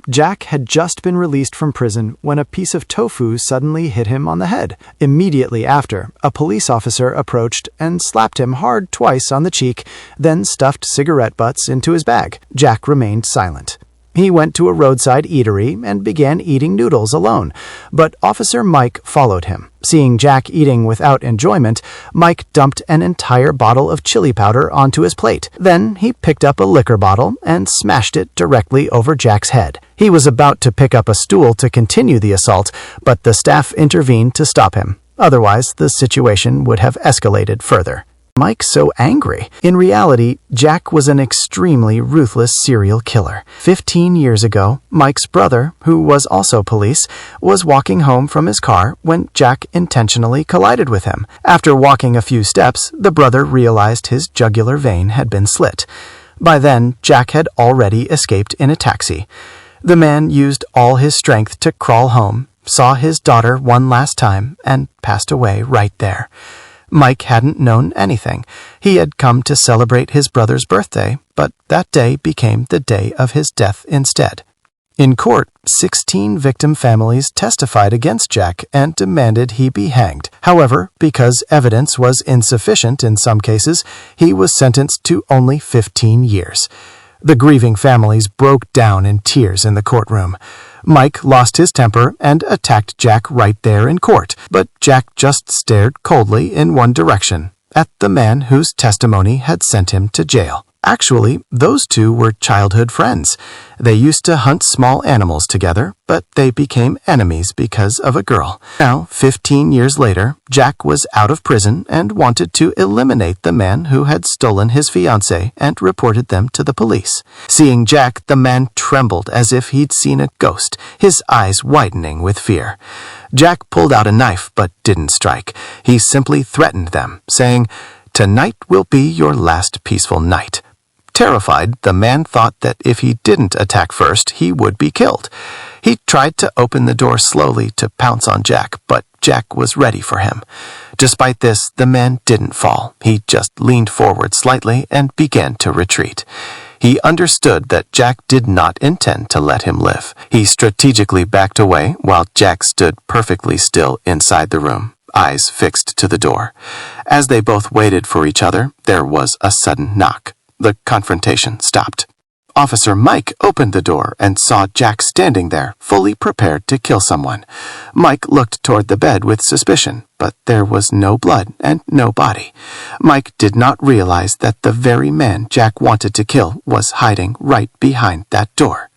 Jack had just been released from prison when a piece of tofu suddenly hit him on the head. Immediately after, a police officer approached and slapped him hard twice on the cheek, then stuffed cigarette butts into his bag. Jack remained silent. He went to a roadside eatery and began eating noodles alone, but Officer Mike followed him. Seeing Jack eating without enjoyment, Mike dumped an entire bottle of chili powder onto his plate. Then he picked up a liquor bottle and smashed it directly over Jack's head. He was about to pick up a stool to continue the assault, but the staff intervened to stop him. Otherwise, the situation would have escalated further. Mike so angry? In reality, Jack was an extremely ruthless serial killer. 15 years ago, Mike's brother, who was also police, was walking home from his car when Jack intentionally collided with him. After walking a few steps, the brother realized his jugular vein had been slit. By then, Jack had already escaped in a taxi. The man used all his strength to crawl home, saw his daughter one last time, and passed away right there. Mike hadn't known anything. He had come to celebrate his brother's birthday, but that day became the day of his death instead. In court, 16 victim families testified against Jack and demanded he be hanged. However, because evidence was insufficient in some cases, he was sentenced to only 15 years. The grieving families broke down in tears in the courtroom. Mike lost his temper and attacked Jack right there in court, but Jack just stared coldly in one direction, at the man whose testimony had sent him to jail. Actually, those two were childhood friends. They used to hunt small animals together, but they became enemies because of a girl. Now, 15 years later, Jack was out of prison and wanted to eliminate the man who had stolen his fiancée and reported them to the police. Seeing Jack, the man trembled as if he'd seen a ghost, his eyes widening with fear. Jack pulled out a knife but didn't strike. He simply threatened them, saying, "Tonight will be your last peaceful night." Terrified, the man thought that if he didn't attack first, he would be killed. He tried to open the door slowly to pounce on Jack, but Jack was ready for him. Despite this, the man didn't fall. He just leaned forward slightly and began to retreat. He understood that Jack did not intend to let him live. He strategically backed away while Jack stood perfectly still inside the room, eyes fixed to the door. As they both waited for each other, there was a sudden knock. The confrontation stopped. Officer Mike opened the door and saw Jack standing there, fully prepared to kill someone. Mike looked toward the bed with suspicion, but there was no blood and no body. Mike did not realize that the very man Jack wanted to kill was hiding right behind that door.